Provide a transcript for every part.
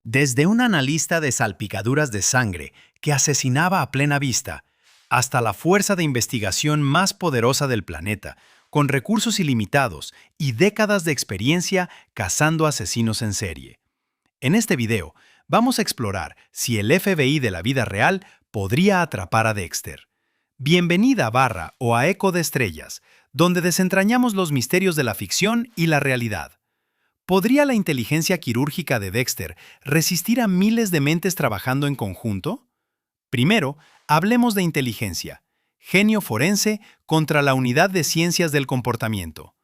Desde un analista de salpicaduras de sangre que asesinaba a plena vista, hasta la fuerza de investigación más poderosa del planeta, con recursos ilimitados y décadas de experiencia cazando asesinos en serie. En este video, vamos a explorar si el FBI de la vida real podría atrapar a Dexter. Bienvenida a Barra o a Eco de Estrellas, donde desentrañamos los misterios de la ficción y la realidad. ¿Podría la inteligencia quirúrgica de Dexter resistir a miles de mentes trabajando en conjunto? Primero, hablemos de inteligencia. Genio forense contra la unidad de ciencias del comportamiento.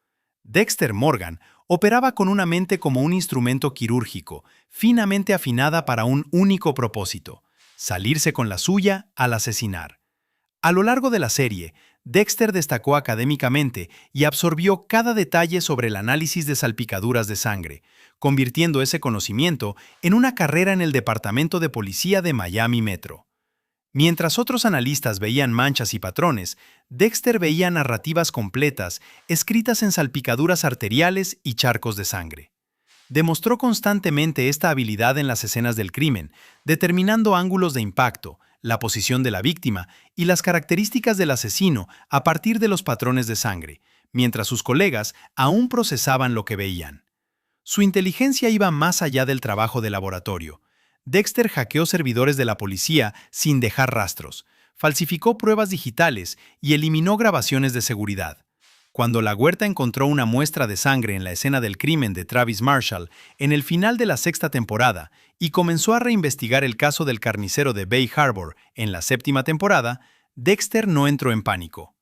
Dexter Morgan operaba con una mente como un instrumento quirúrgico, finamente afinada para un único propósito: salirse con la suya al asesinar. A lo largo de la serie, Dexter destacó académicamente y absorbió cada detalle sobre el análisis de salpicaduras de sangre, convirtiendo ese conocimiento en una carrera en el Departamento de Policía de Miami Metro. Mientras otros analistas veían manchas y patrones, Dexter veía narrativas completas escritas en salpicaduras arteriales y charcos de sangre. Demostró constantemente esta habilidad en las escenas del crimen, determinando ángulos de impacto, la posición de la víctima y las características del asesino a partir de los patrones de sangre, mientras sus colegas aún procesaban lo que veían. Su inteligencia iba más allá del trabajo de laboratorio. Dexter hackeó servidores de la policía sin dejar rastros, falsificó pruebas digitales y eliminó grabaciones de seguridad. Cuando la Huerta encontró una muestra de sangre en la escena del crimen de Travis Marshall en el final de la sexta temporada y comenzó a reinvestigar el caso del carnicero de Bay Harbor en la séptima temporada, Dexter no entró en pánico.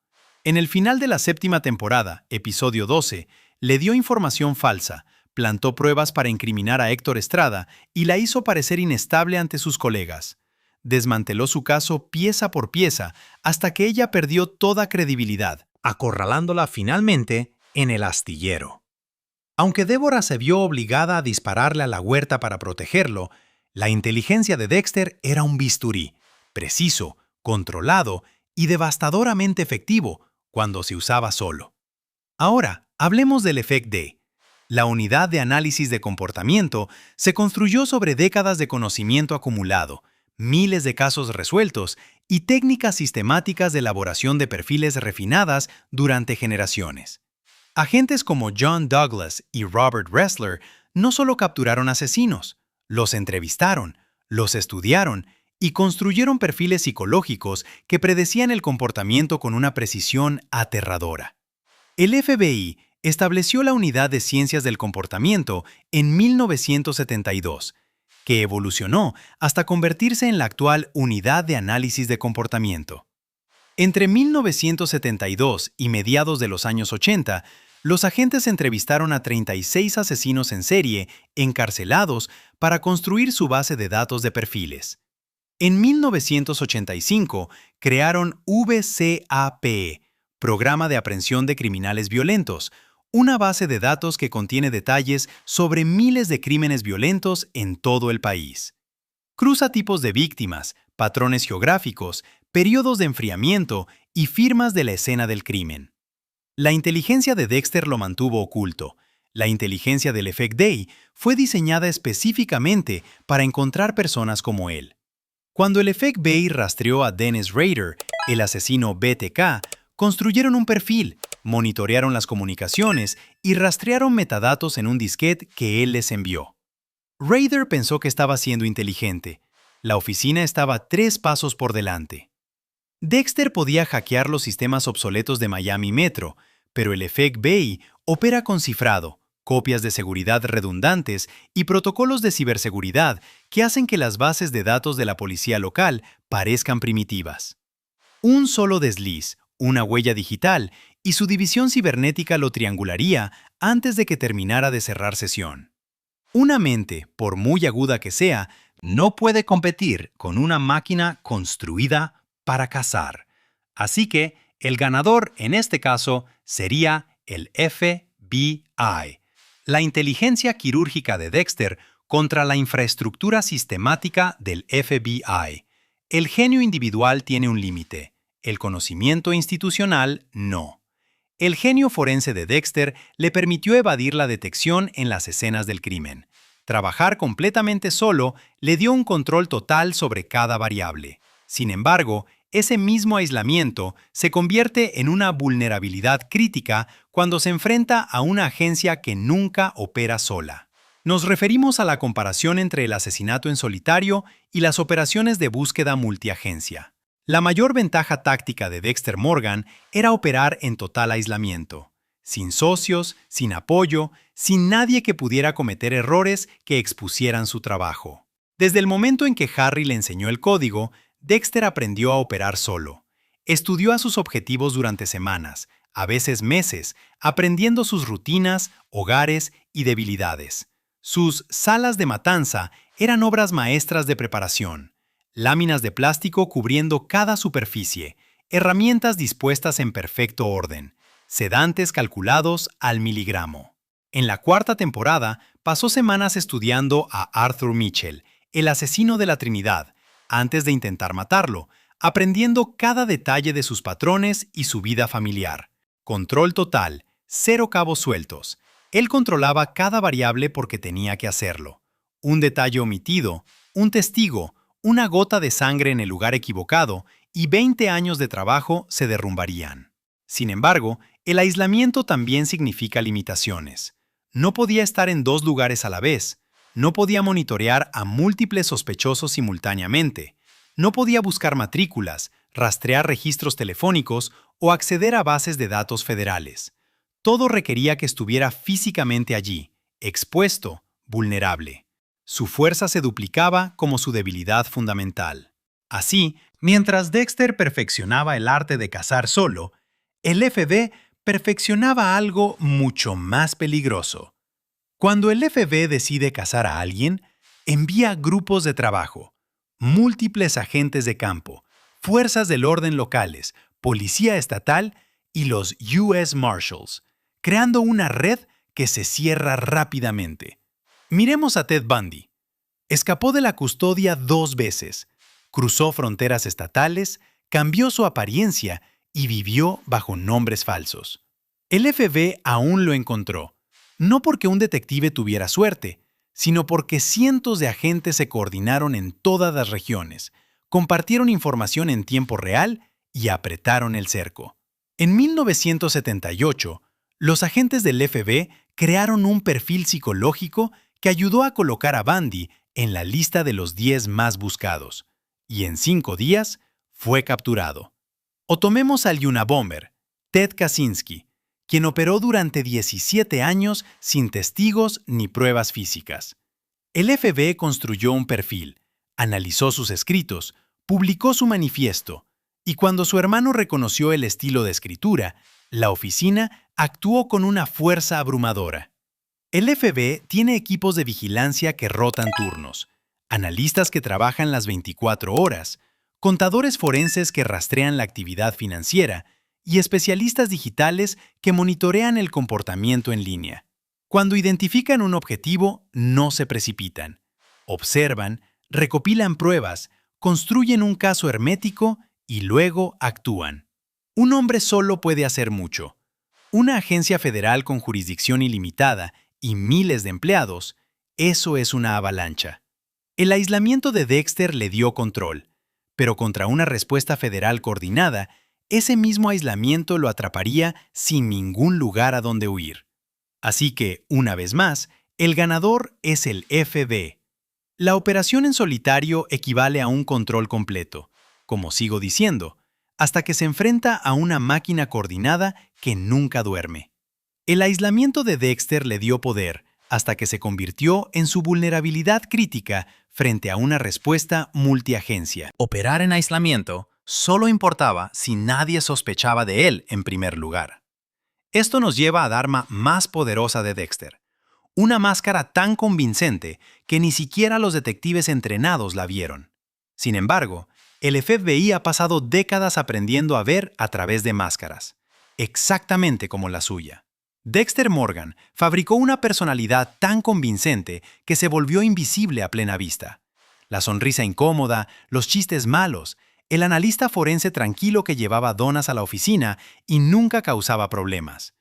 En el final de la séptima temporada, episodio 12, le dio información falsa, plantó pruebas para incriminar a Héctor Estrada y la hizo parecer inestable ante sus colegas. Desmanteló su caso pieza por pieza hasta que ella perdió toda credibilidad, acorralándola finalmente en el astillero. Aunque Débora se vio obligada a dispararle a la Huerta para protegerlo, la inteligencia de Dexter era un bisturí, preciso, controlado y devastadoramente efectivo cuando se usaba solo. Ahora, hablemos del efecto D. La unidad de análisis de comportamiento se construyó sobre décadas de conocimiento acumulado, miles de casos resueltos y técnicas sistemáticas de elaboración de perfiles refinadas durante generaciones. Agentes como John Douglas y Robert Ressler no solo capturaron asesinos, los entrevistaron, los estudiaron y construyeron perfiles psicológicos que predecían el comportamiento con una precisión aterradora. El FBI estableció la Unidad de Ciencias del Comportamiento en 1972, que evolucionó hasta convertirse en la actual Unidad de Análisis de Comportamiento. Entre 1972 y mediados de los años 80, los agentes entrevistaron a 36 asesinos en serie encarcelados para construir su base de datos de perfiles. En 1985, crearon VCAPE, Programa de Aprehensión de Criminales Violentos, una base de datos que contiene detalles sobre miles de crímenes violentos en todo el país. Cruza tipos de víctimas, patrones geográficos, periodos de enfriamiento y firmas de la escena del crimen. La inteligencia de Dexter lo mantuvo oculto. La inteligencia del efecto Day fue diseñada específicamente para encontrar personas como él. Cuando el efecto Bay rastreó a Dennis Rader, el asesino BTK, construyeron un perfil, monitorearon las comunicaciones y rastrearon metadatos en un disquete que él les envió. Rader pensó que estaba siendo inteligente. La oficina estaba 3 pasos por delante. Dexter podía hackear los sistemas obsoletos de Miami Metro, pero el efecto Bay opera con cifrado, copias de seguridad redundantes y protocolos de ciberseguridad que hacen que las bases de datos de la policía local parezcan primitivas. Un solo desliz, una huella digital, y su división cibernética lo triangularía antes de que terminara de cerrar sesión. Una mente, por muy aguda que sea, no puede competir con una máquina construida para cazar. Así que el ganador en este caso sería el FBI, la inteligencia quirúrgica de Dexter contra la infraestructura sistemática del FBI. El genio individual tiene un límite. El conocimiento institucional no. El genio forense de Dexter le permitió evadir la detección en las escenas del crimen. Trabajar completamente solo le dio un control total sobre cada variable. Sin embargo, ese mismo aislamiento se convierte en una vulnerabilidad crítica cuando se enfrenta a una agencia que nunca opera sola. Nos referimos a la comparación entre el asesinato en solitario y las operaciones de búsqueda multiagencia. La mayor ventaja táctica de Dexter Morgan era operar en total aislamiento, sin socios, sin apoyo, sin nadie que pudiera cometer errores que expusieran su trabajo. Desde el momento en que Harry le enseñó el código, Dexter aprendió a operar solo. Estudió a sus objetivos durante semanas, a veces meses, aprendiendo sus rutinas, hogares y debilidades. Sus salas de matanza eran obras maestras de preparación. Láminas de plástico cubriendo cada superficie, herramientas dispuestas en perfecto orden, sedantes calculados al miligramo. En la cuarta temporada, pasó semanas estudiando a Arthur Mitchell, el asesino de la Trinidad, antes de intentar matarlo, aprendiendo cada detalle de sus patrones y su vida familiar. Control total, cero cabos sueltos. Él controlaba cada variable porque tenía que hacerlo. Un detalle omitido, un testigo, una gota de sangre en el lugar equivocado y 20 años de trabajo se derrumbarían. Sin embargo, el aislamiento también significa limitaciones. No podía estar en 2 lugares a la vez. No podía monitorear a múltiples sospechosos simultáneamente. No podía buscar matrículas, rastrear registros telefónicos o acceder a bases de datos federales. Todo requería que estuviera físicamente allí, expuesto, vulnerable. Su fuerza se duplicaba como su debilidad fundamental. Así, mientras Dexter perfeccionaba el arte de cazar solo, el FBI perfeccionaba algo mucho más peligroso. Cuando el FBI decide cazar a alguien, envía grupos de trabajo, múltiples agentes de campo, fuerzas del orden locales, policía estatal y los US Marshals, creando una red que se cierra rápidamente. Miremos a Ted Bundy. Escapó de la custodia 2 veces, cruzó fronteras estatales, cambió su apariencia y vivió bajo nombres falsos. El FBI aún lo encontró, no porque un detective tuviera suerte, sino porque cientos de agentes se coordinaron en todas las regiones, compartieron información en tiempo real y apretaron el cerco. En 1978, los agentes del FBI crearon un perfil psicológico que ayudó a colocar a Bundy en la lista de los 10 más buscados, y en 5 días fue capturado. O tomemos al Unabomber, Ted Kaczynski, quien operó durante 17 años sin testigos ni pruebas físicas. El FBI construyó un perfil, analizó sus escritos, publicó su manifiesto, y cuando su hermano reconoció el estilo de escritura, la oficina actuó con una fuerza abrumadora. El FBI tiene equipos de vigilancia que rotan turnos, analistas que trabajan las 24 horas, contadores forenses que rastrean la actividad financiera y especialistas digitales que monitorean el comportamiento en línea. Cuando identifican un objetivo, no se precipitan. Observan, recopilan pruebas, construyen un caso hermético y luego actúan. Un hombre solo puede hacer mucho. Una agencia federal con jurisdicción ilimitada y miles de empleados, eso es una avalancha. El aislamiento de Dexter le dio control, pero contra una respuesta federal coordinada, ese mismo aislamiento lo atraparía sin ningún lugar a donde huir. Así que, una vez más, el ganador es el FBI. La operación en solitario equivale a un control completo, como sigo diciendo, hasta que se enfrenta a una máquina coordinada que nunca duerme. El aislamiento de Dexter le dio poder hasta que se convirtió en su vulnerabilidad crítica frente a una respuesta multiagencia. Operar en aislamiento solo importaba si nadie sospechaba de él en primer lugar. Esto nos lleva a la arma más poderosa de Dexter, una máscara tan convincente que ni siquiera los detectives entrenados la vieron. Sin embargo, el FBI ha pasado décadas aprendiendo a ver a través de máscaras, exactamente como la suya. Dexter Morgan fabricó una personalidad tan convincente que se volvió invisible a plena vista. La sonrisa incómoda, los chistes malos, el analista forense tranquilo que llevaba donas a la oficina y nunca causaba problemas.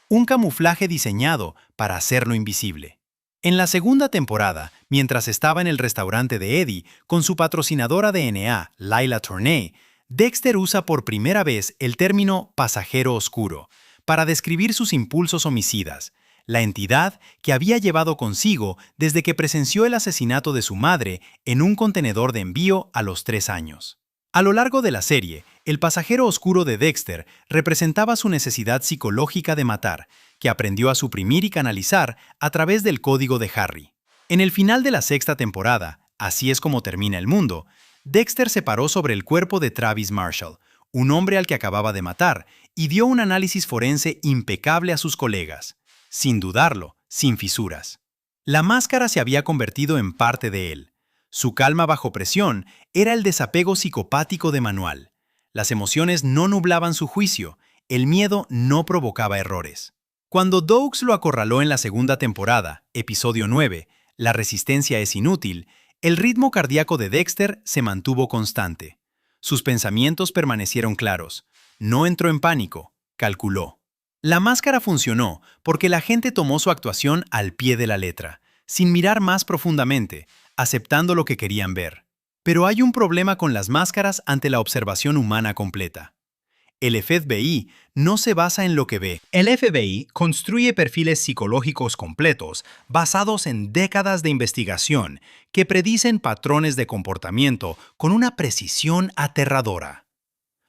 Un camuflaje diseñado para hacerlo invisible. En la segunda temporada, mientras estaba en el restaurante de Eddie con su patrocinadora de NA, Lila Tourney, Dexter usa por primera vez el término pasajero oscuro para describir sus impulsos homicidas, la entidad que había llevado consigo desde que presenció el asesinato de su madre en un contenedor de envío a los 3 años. A lo largo de la serie, el pasajero oscuro de Dexter representaba su necesidad psicológica de matar, que aprendió a suprimir y canalizar a través del código de Harry. En el final de la sexta temporada, Así es como termina el mundo, Dexter se paró sobre el cuerpo de Travis Marshall, un hombre al que acababa de matar, y dio un análisis forense impecable a sus colegas, sin dudarlo, sin fisuras. La máscara se había convertido en parte de él. Su calma bajo presión era el desapego psicopático de Manuel. Las emociones no nublaban su juicio, el miedo no provocaba errores. Cuando Doakes lo acorraló en la segunda temporada, episodio 9, La resistencia es inútil, el ritmo cardíaco de Dexter se mantuvo constante. Sus pensamientos permanecieron claros. No entró en pánico, calculó. La máscara funcionó porque la gente tomó su actuación al pie de la letra, sin mirar más profundamente, aceptando lo que querían ver. Pero hay un problema con las máscaras ante la observación humana completa. El FBI no se basa en lo que ve. El FBI construye perfiles psicológicos completos basados en décadas de investigación que predicen patrones de comportamiento con una precisión aterradora.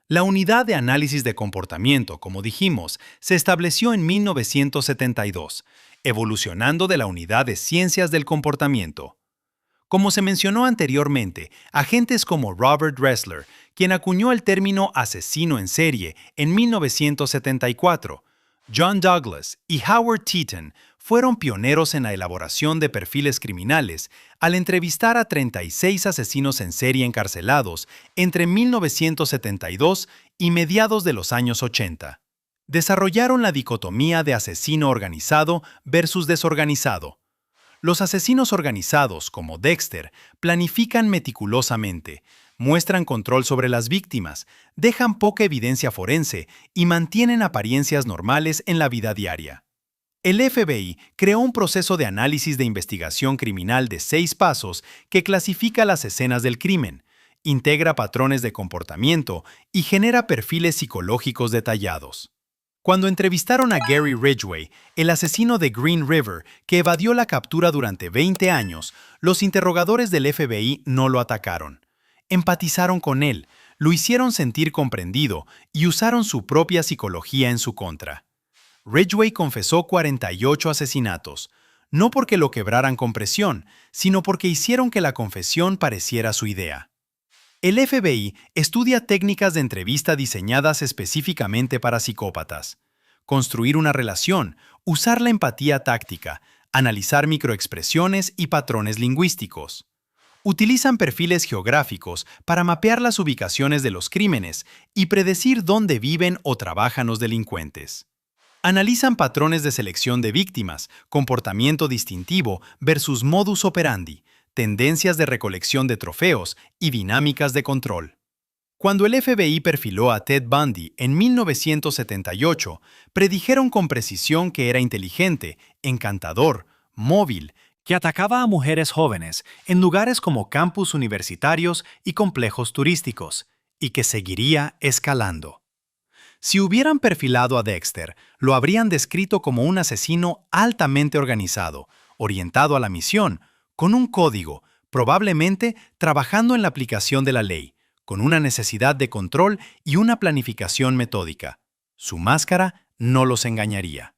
La unidad de análisis de comportamiento, como dijimos, se estableció en 1972, evolucionando de la unidad de ciencias del comportamiento. Como se mencionó anteriormente, agentes como Robert Ressler, quien acuñó el término asesino en serie en 1974, John Douglas y Howard Teeton fueron pioneros en la elaboración de perfiles criminales al entrevistar a 36 asesinos en serie encarcelados entre 1972 y mediados de los años 80. Desarrollaron la dicotomía de asesino organizado versus desorganizado. Los asesinos organizados, como Dexter, planifican meticulosamente, muestran control sobre las víctimas, dejan poca evidencia forense y mantienen apariencias normales en la vida diaria. El FBI creó un proceso de análisis de investigación criminal de 6 pasos que clasifica las escenas del crimen, integra patrones de comportamiento y genera perfiles psicológicos detallados. Cuando entrevistaron a Gary Ridgway, el asesino de Green River, que evadió la captura durante 20 años, los interrogadores del FBI no lo atacaron. Empatizaron con él, lo hicieron sentir comprendido y usaron su propia psicología en su contra. Ridgway confesó 48 asesinatos, no porque lo quebraran con presión, sino porque hicieron que la confesión pareciera su idea. El FBI estudia técnicas de entrevista diseñadas específicamente para psicópatas. Construir una relación, usar la empatía táctica, analizar microexpresiones y patrones lingüísticos. Utilizan perfiles geográficos para mapear las ubicaciones de los crímenes y predecir dónde viven o trabajan los delincuentes. Analizan patrones de selección de víctimas, comportamiento distintivo versus modus operandi, tendencias de recolección de trofeos y dinámicas de control. Cuando el FBI perfiló a Ted Bundy en 1978, predijeron con precisión que era inteligente, encantador, móvil, que atacaba a mujeres jóvenes en lugares como campus universitarios y complejos turísticos, y que seguiría escalando. Si hubieran perfilado a Dexter, lo habrían descrito como un asesino altamente organizado, orientado a la misión, con un código, probablemente trabajando en la aplicación de la ley, con una necesidad de control y una planificación metódica. Su máscara no los engañaría.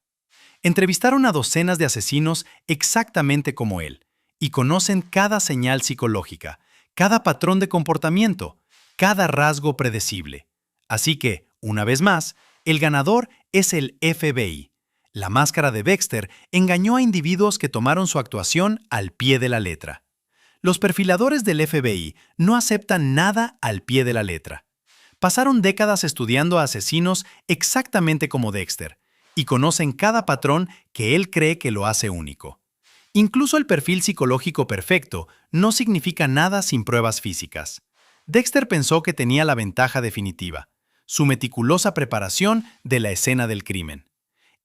Entrevistaron a docenas de asesinos exactamente como él, y conocen cada señal psicológica, cada patrón de comportamiento, cada rasgo predecible. Así que, una vez más, el ganador es el FBI. La máscara de Dexter engañó a individuos que tomaron su actuación al pie de la letra. Los perfiladores del FBI no aceptan nada al pie de la letra. Pasaron décadas estudiando a asesinos exactamente como Dexter y conocen cada patrón que él cree que lo hace único. Incluso el perfil psicológico perfecto no significa nada sin pruebas físicas. Dexter pensó que tenía la ventaja definitiva, su meticulosa preparación de la escena del crimen.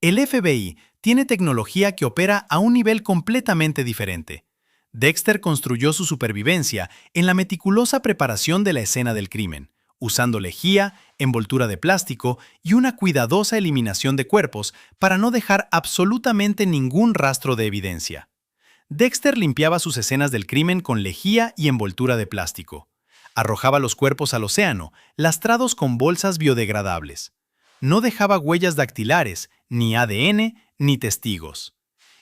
El FBI tiene tecnología que opera a un nivel completamente diferente. Dexter construyó su supervivencia en la meticulosa preparación de la escena del crimen, usando lejía, envoltura de plástico y una cuidadosa eliminación de cuerpos para no dejar absolutamente ningún rastro de evidencia. Dexter limpiaba sus escenas del crimen con lejía y envoltura de plástico. Arrojaba los cuerpos al océano, lastrados con bolsas biodegradables. No dejaba huellas dactilares, ni ADN, ni testigos.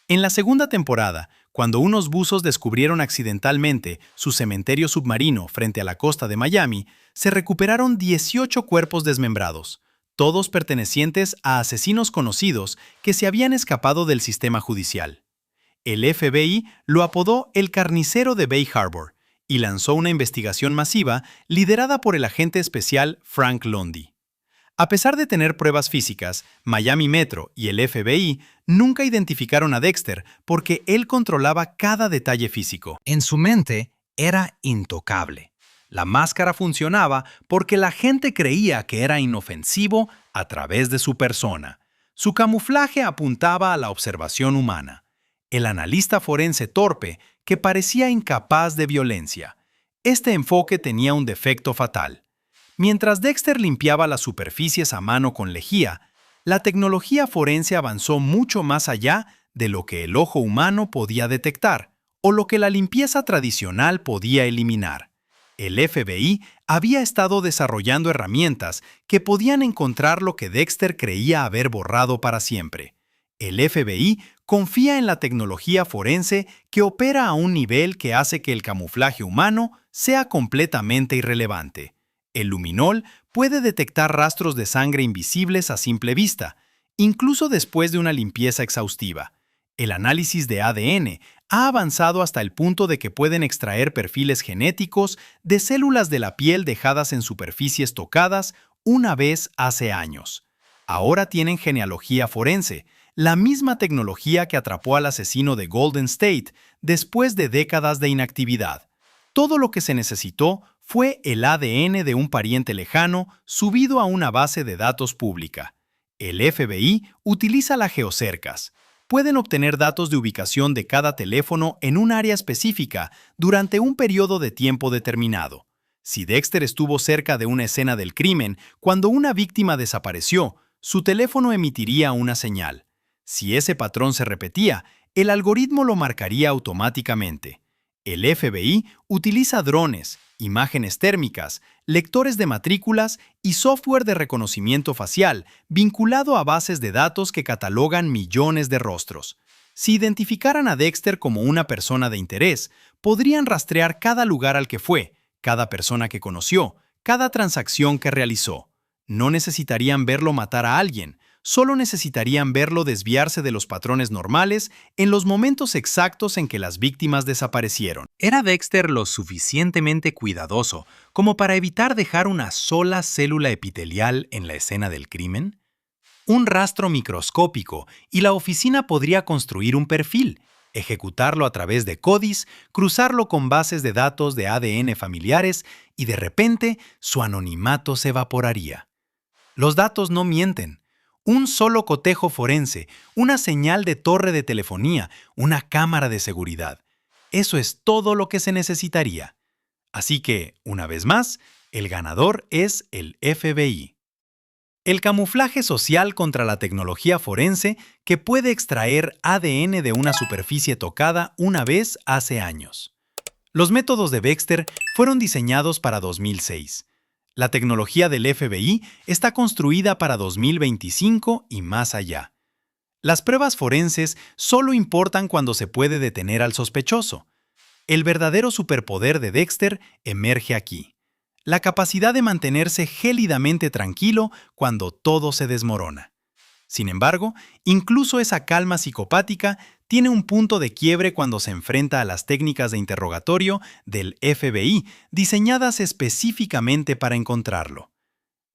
En la segunda temporada, cuando unos buzos descubrieron accidentalmente su cementerio submarino frente a la costa de Miami, se recuperaron 18 cuerpos desmembrados, todos pertenecientes a asesinos conocidos que se habían escapado del sistema judicial. El FBI lo apodó el carnicero de Bay Harbor y lanzó una investigación masiva liderada por el agente especial Frank Lundy. A pesar de tener pruebas físicas, Miami Metro y el FBI nunca identificaron a Dexter porque él controlaba cada detalle físico. En su mente, era intocable. La máscara funcionaba porque la gente creía que era inofensivo a través de su persona. Su camuflaje apuntaba a la observación humana. El analista forense torpe que parecía incapaz de violencia. Este enfoque tenía un defecto fatal. Mientras Dexter limpiaba las superficies a mano con lejía, la tecnología forense avanzó mucho más allá de lo que el ojo humano podía detectar o lo que la limpieza tradicional podía eliminar. El FBI había estado desarrollando herramientas que podían encontrar lo que Dexter creía haber borrado para siempre. El FBI confía en la tecnología forense que opera a un nivel que hace que el camuflaje humano sea completamente irrelevante. El luminol puede detectar rastros de sangre invisibles a simple vista, incluso después de una limpieza exhaustiva. El análisis de ADN ha avanzado hasta el punto de que pueden extraer perfiles genéticos de células de la piel dejadas en superficies tocadas una vez hace años. Ahora tienen genealogía forense, la misma tecnología que atrapó al asesino de Golden State después de décadas de inactividad. Todo lo que se necesitó fue el ADN de un pariente lejano subido a una base de datos pública. El FBI utiliza las geocercas. Pueden obtener datos de ubicación de cada teléfono en un área específica durante un periodo de tiempo determinado. Si Dexter estuvo cerca de una escena del crimen cuando una víctima desapareció, su teléfono emitiría una señal. Si ese patrón se repetía, el algoritmo lo marcaría automáticamente. El FBI utiliza drones, imágenes térmicas, lectores de matrículas y software de reconocimiento facial vinculado a bases de datos que catalogan millones de rostros. Si identificaran a Dexter como una persona de interés, podrían rastrear cada lugar al que fue, cada persona que conoció, cada transacción que realizó. No necesitarían verlo matar a alguien, solo necesitarían verlo desviarse de los patrones normales en los momentos exactos en que las víctimas desaparecieron. ¿Era Dexter lo suficientemente cuidadoso como para evitar dejar una sola célula epitelial en la escena del crimen? Un rastro microscópico y la oficina podría construir un perfil, ejecutarlo a través de CODIS, cruzarlo con bases de datos de ADN familiares y de repente su anonimato se evaporaría. Los datos no mienten. Un solo cotejo forense, una señal de torre de telefonía, una cámara de seguridad. Eso es todo lo que se necesitaría. Así que, una vez más, el ganador es el FBI. El camuflaje social contra la tecnología forense que puede extraer ADN de una superficie tocada una vez hace años. Los métodos de Dexter fueron diseñados para 2006. La tecnología del FBI está construida para 2025 y más allá. Las pruebas forenses solo importan cuando se puede detener al sospechoso. El verdadero superpoder de Dexter emerge aquí. La capacidad de mantenerse gélidamente tranquilo cuando todo se desmorona. Sin embargo, incluso esa calma psicopática tiene un punto de quiebre cuando se enfrenta a las técnicas de interrogatorio del FBI diseñadas específicamente para encontrarlo.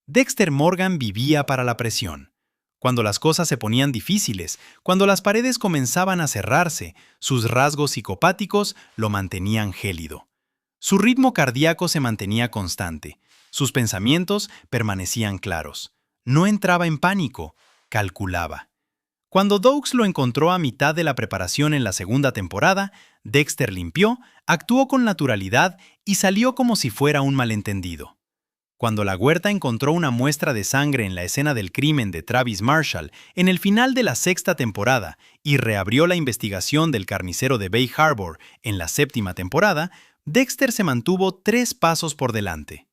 Dexter Morgan vivía para la presión. Cuando las cosas se ponían difíciles, cuando las paredes comenzaban a cerrarse, sus rasgos psicopáticos lo mantenían gélido. Su ritmo cardíaco se mantenía constante. Sus pensamientos permanecían claros. No entraba en pánico, calculaba. Cuando Doakes lo encontró a mitad de la preparación en la segunda temporada, Dexter limpió, actuó con naturalidad y salió como si fuera un malentendido. Cuando la Huerta encontró una muestra de sangre en la escena del crimen de Travis Marshall en el final de la sexta temporada y reabrió la investigación del carnicero de Bay Harbor en la séptima temporada, Dexter se mantuvo 3 pasos por delante.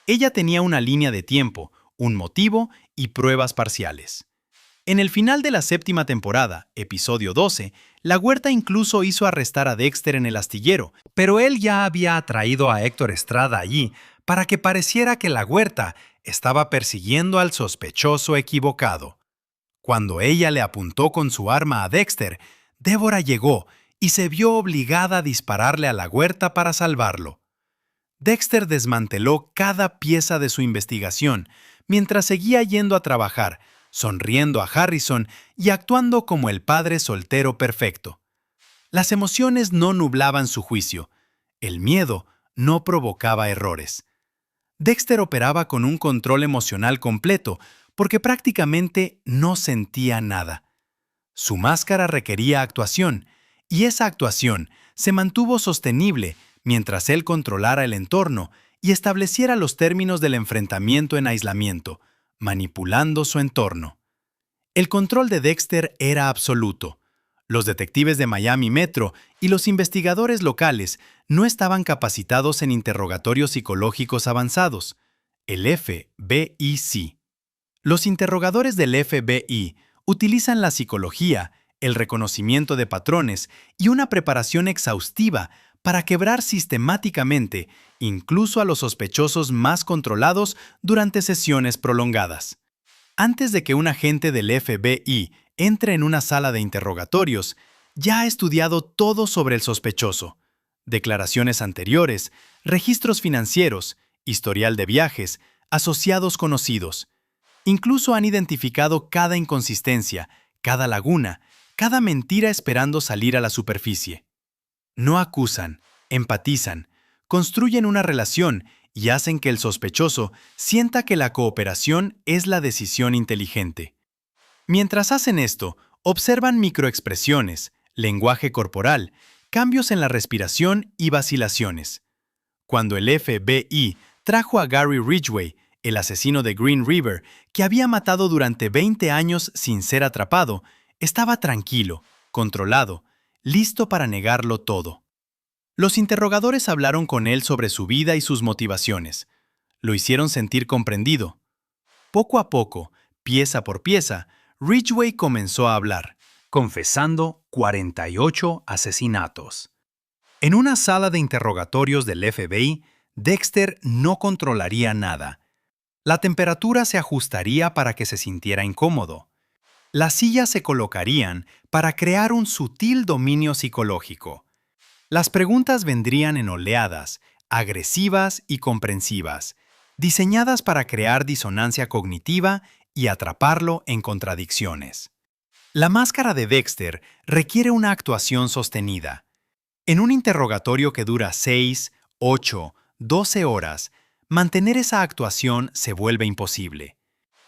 Ella tenía una línea de tiempo, un motivo y pruebas parciales. En el final de la séptima temporada, episodio 12, la Huerta incluso hizo arrestar a Dexter en el astillero, pero él ya había atraído a Héctor Estrada allí para que pareciera que la Huerta estaba persiguiendo al sospechoso equivocado. Cuando ella le apuntó con su arma a Dexter, Débora llegó y se vio obligada a dispararle a la Huerta para salvarlo. Dexter desmanteló cada pieza de su investigación mientras seguía yendo a trabajar, sonriendo a Harrison y actuando como el padre soltero perfecto. Las emociones no nublaban su juicio. El miedo no provocaba errores. Dexter operaba con un control emocional completo porque prácticamente no sentía nada. Su máscara requería actuación, y esa actuación se mantuvo sostenible mientras él controlara el entorno y estableciera los términos del enfrentamiento en aislamiento, manipulando su entorno. El control de Dexter era absoluto. Los detectives de Miami Metro y los investigadores locales no estaban capacitados en interrogatorios psicológicos avanzados. El FBI sí. Los interrogadores del FBI utilizan la psicología, el reconocimiento de patrones y una preparación exhaustiva para quebrar sistemáticamente, incluso a los sospechosos más controlados durante sesiones prolongadas. Antes de que un agente del FBI entre en una sala de interrogatorios, ya ha estudiado todo sobre el sospechoso: declaraciones anteriores, registros financieros, historial de viajes, asociados conocidos. Incluso han identificado cada inconsistencia, cada laguna, cada mentira esperando salir a la superficie. No acusan, empatizan, construyen una relación y hacen que el sospechoso sienta que la cooperación es la decisión inteligente. Mientras hacen esto, observan microexpresiones, lenguaje corporal, cambios en la respiración y vacilaciones. Cuando el FBI trajo a Gary Ridgway, el asesino de Green River, que había matado durante 20 años sin ser atrapado, estaba tranquilo, controlado, listo para negarlo todo. Los interrogadores hablaron con él sobre su vida y sus motivaciones. Lo hicieron sentir comprendido. Poco a poco, pieza por pieza, Ridgway comenzó a hablar, confesando 48 asesinatos. En una sala de interrogatorios del FBI, Dexter no controlaría nada. La temperatura se ajustaría para que se sintiera incómodo. Las sillas se colocarían para crear un sutil dominio psicológico. Las preguntas vendrían en oleadas, agresivas y comprensivas, diseñadas para crear disonancia cognitiva y atraparlo en contradicciones. La máscara de Dexter requiere una actuación sostenida. En un interrogatorio que dura 6, 8, 12 horas, mantener esa actuación se vuelve imposible.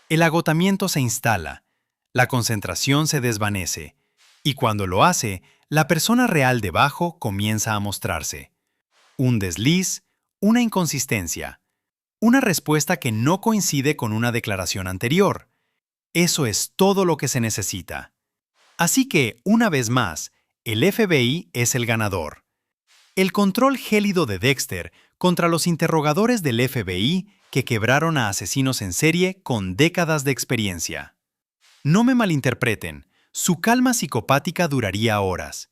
El agotamiento se instala, la concentración se desvanece, y cuando lo hace, la persona real debajo comienza a mostrarse. Un desliz, una inconsistencia, una respuesta que no coincide con una declaración anterior. Eso es todo lo que se necesita. Así que, una vez más, el FBI es el ganador. El control gélido de Dexter contra los interrogadores del FBI que quebraron a asesinos en serie con décadas de experiencia. No me malinterpreten, su calma psicopática duraría horas,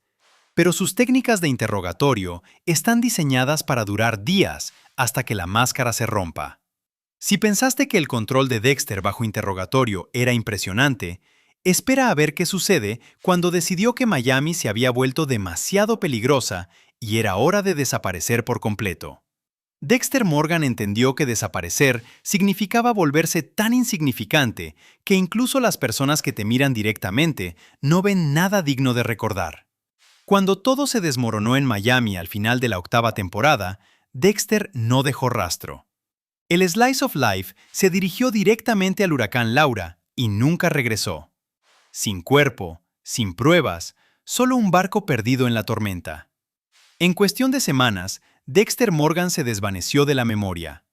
pero sus técnicas de interrogatorio están diseñadas para durar días hasta que la máscara se rompa. Si pensaste que el control de Dexter bajo interrogatorio era impresionante, espera a ver qué sucede cuando decidió que Miami se había vuelto demasiado peligrosa y era hora de desaparecer por completo. Dexter Morgan entendió que desaparecer significaba volverse tan insignificante que incluso las personas que te miran directamente no ven nada digno de recordar. Cuando todo se desmoronó en Miami al final de la 8ª temporada, Dexter no dejó rastro. El Slice of Life se dirigió directamente al huracán Laura y nunca regresó. sin cuerpo, sin pruebas, solo un barco perdido en la tormenta. En cuestión de semanas, Dexter Morgan se desvaneció de la memoria.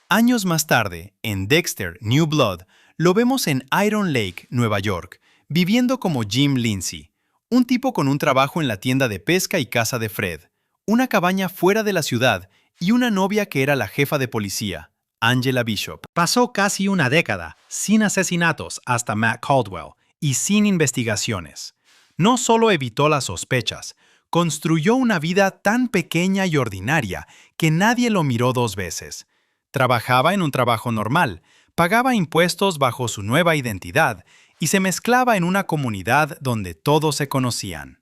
Años más tarde, en Dexter, New Blood, lo vemos en Iron Lake, Nueva York, viviendo como Jim Lindsay, un tipo con un trabajo en la tienda de pesca y caza de Fred, una cabaña fuera de la ciudad y una novia que era la jefa de policía, Angela Bishop. Pasó casi una década sin asesinatos hasta Matt Caldwell y sin investigaciones. No solo evitó las sospechas, construyó una vida tan pequeña y ordinaria que nadie lo miró dos veces. Trabajaba en un trabajo normal, pagaba impuestos bajo su nueva identidad y se mezclaba en una comunidad donde todos se conocían.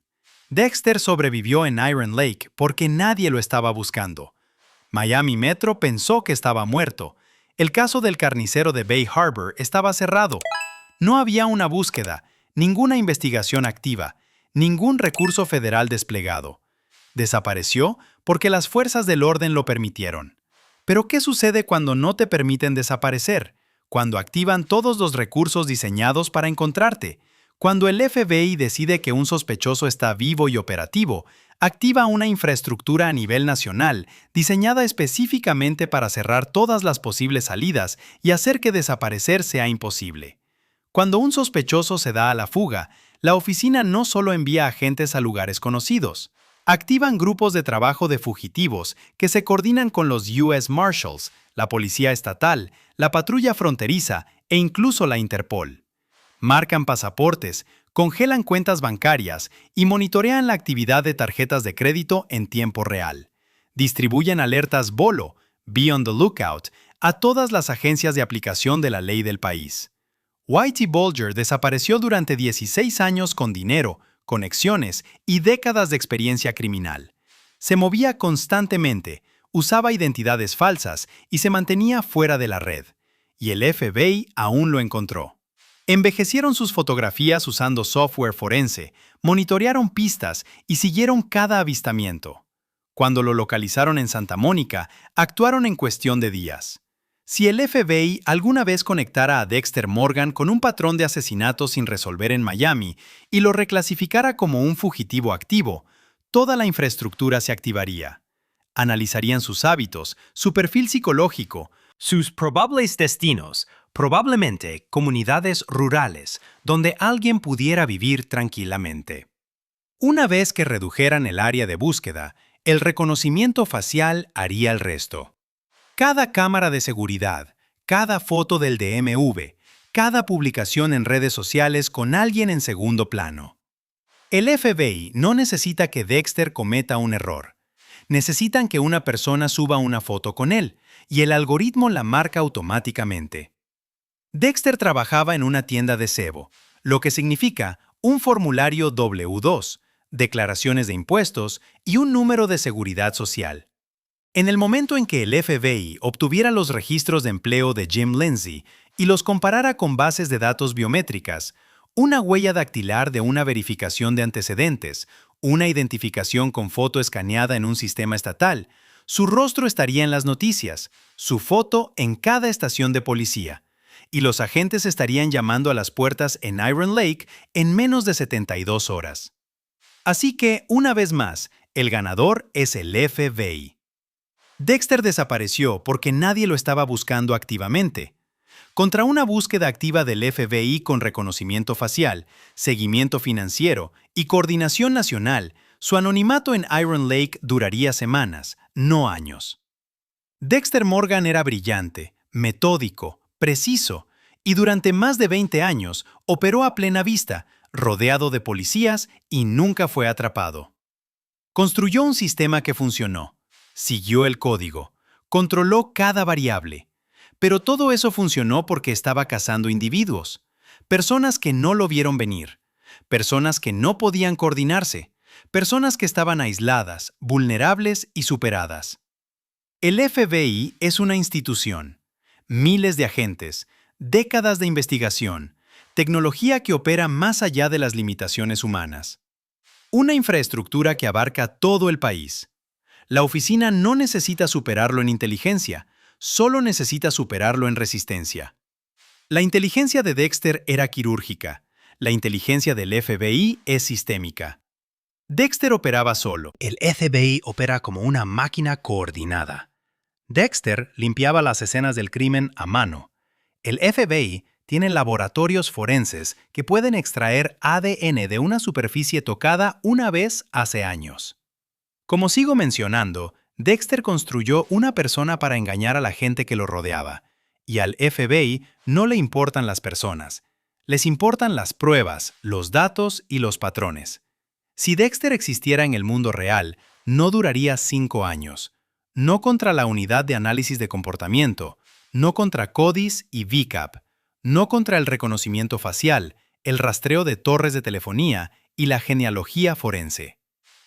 Dexter sobrevivió en Iron Lake porque nadie lo estaba buscando. Miami Metro pensó que estaba muerto. El caso del carnicero de Bay Harbor estaba cerrado. No había una búsqueda, ninguna investigación activa, ningún recurso federal desplegado. Desapareció porque las fuerzas del orden lo permitieron. Pero ¿qué sucede cuando no te permiten desaparecer? Cuando activan todos los recursos diseñados para encontrarte. Cuando el FBI decide que un sospechoso está vivo y operativo, activa una infraestructura a nivel nacional diseñada específicamente para cerrar todas las posibles salidas y hacer que desaparecer sea imposible. Cuando un sospechoso se da a la fuga, la oficina no solo envía agentes a lugares conocidos. Activan grupos de trabajo de fugitivos que se coordinan con los US Marshals, la Policía Estatal, la Patrulla Fronteriza e incluso la Interpol. Marcan pasaportes, congelan cuentas bancarias y monitorean la actividad de tarjetas de crédito en tiempo real. Distribuyen alertas BOLO, Be on the Lookout, a todas las agencias de aplicación de la ley del país. Whitey Bulger desapareció durante 16 años con dinero, conexiones y décadas de experiencia criminal. Se movía constantemente, usaba identidades falsas y se mantenía fuera de la red. Y el FBI aún lo encontró. Envejecieron sus fotografías usando software forense, monitorearon pistas y siguieron cada avistamiento. Cuando lo localizaron en Santa Mónica, actuaron en cuestión de días. Si el FBI alguna vez conectara a Dexter Morgan con un patrón de asesinatos sin resolver en Miami y lo reclasificara como un fugitivo activo, toda la infraestructura se activaría. Analizarían sus hábitos, su perfil psicológico, sus probables destinos, probablemente comunidades rurales, donde alguien pudiera vivir tranquilamente. Una vez que redujeran el área de búsqueda, el reconocimiento facial haría el resto. Cada cámara de seguridad, cada foto del DMV, cada publicación en redes sociales con alguien en segundo plano. El FBI no necesita que Dexter cometa un error. Necesitan que una persona suba una foto con él, y el algoritmo la marca automáticamente. Dexter trabajaba en una tienda de cebo, lo que significa un formulario W-2, declaraciones de impuestos y un número de seguridad social. En el momento en que el FBI obtuviera los registros de empleo de Jim Lindsay y los comparara con bases de datos biométricas, una huella dactilar de una verificación de antecedentes, una identificación con foto escaneada en un sistema estatal, su rostro estaría en las noticias, su foto en cada estación de policía, y los agentes estarían llamando a las puertas en Iron Lake en menos de 72 horas. Así que, una vez más, el ganador es el FBI. Dexter desapareció porque nadie lo estaba buscando activamente. Contra una búsqueda activa del FBI con reconocimiento facial, seguimiento financiero y coordinación nacional, su anonimato en Iron Lake duraría semanas, no años. Dexter Morgan era brillante, metódico, preciso, y durante más de 20 años operó a plena vista, rodeado de policías y nunca fue atrapado. Construyó un sistema que funcionó. Siguió el código, controló cada variable. Pero todo eso funcionó porque estaba cazando individuos, personas que no lo vieron venir, personas que no podían coordinarse, personas que estaban aisladas, vulnerables y superadas. El FBI es una institución, miles de agentes, décadas de investigación, tecnología que opera más allá de las limitaciones humanas. Una infraestructura que abarca todo el país. La oficina no necesita superarlo en inteligencia, solo necesita superarlo en resistencia. La inteligencia de Dexter era quirúrgica. La inteligencia del FBI es sistémica. Dexter operaba solo. El FBI opera como una máquina coordinada. Dexter limpiaba las escenas del crimen a mano. El FBI tiene laboratorios forenses que pueden extraer ADN de una superficie tocada una vez hace años. Como sigo mencionando, Dexter construyó una persona para engañar a la gente que lo rodeaba. Y al FBI no le importan las personas. Les importan las pruebas, los datos y los patrones. Si Dexter existiera en el mundo real, no duraría 5 años. No contra la unidad de análisis de comportamiento, no contra CODIS y VCAP, no contra el reconocimiento facial, el rastreo de torres de telefonía y la genealogía forense.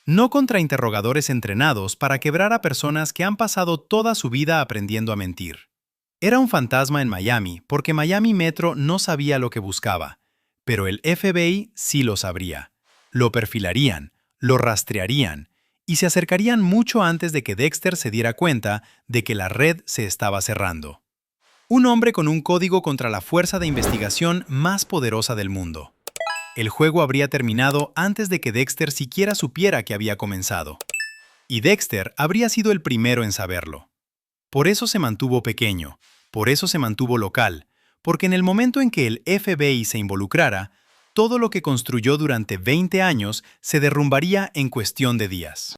No contra interrogadores entrenados para quebrar a personas que han pasado toda su vida aprendiendo a mentir. Era un fantasma en Miami porque Miami Metro no sabía lo que buscaba, pero el FBI sí lo sabría. Lo perfilarían, lo rastrearían y se acercarían mucho antes de que Dexter se diera cuenta de que la red se estaba cerrando. Un hombre con un código contra la fuerza de investigación más poderosa del mundo. El juego habría terminado antes de que Dexter siquiera supiera que había comenzado. Y Dexter habría sido el primero en saberlo. Por eso se mantuvo pequeño, por eso se mantuvo local, porque en el momento en que el FBI se involucrara, todo lo que construyó durante 20 años se derrumbaría en cuestión de días.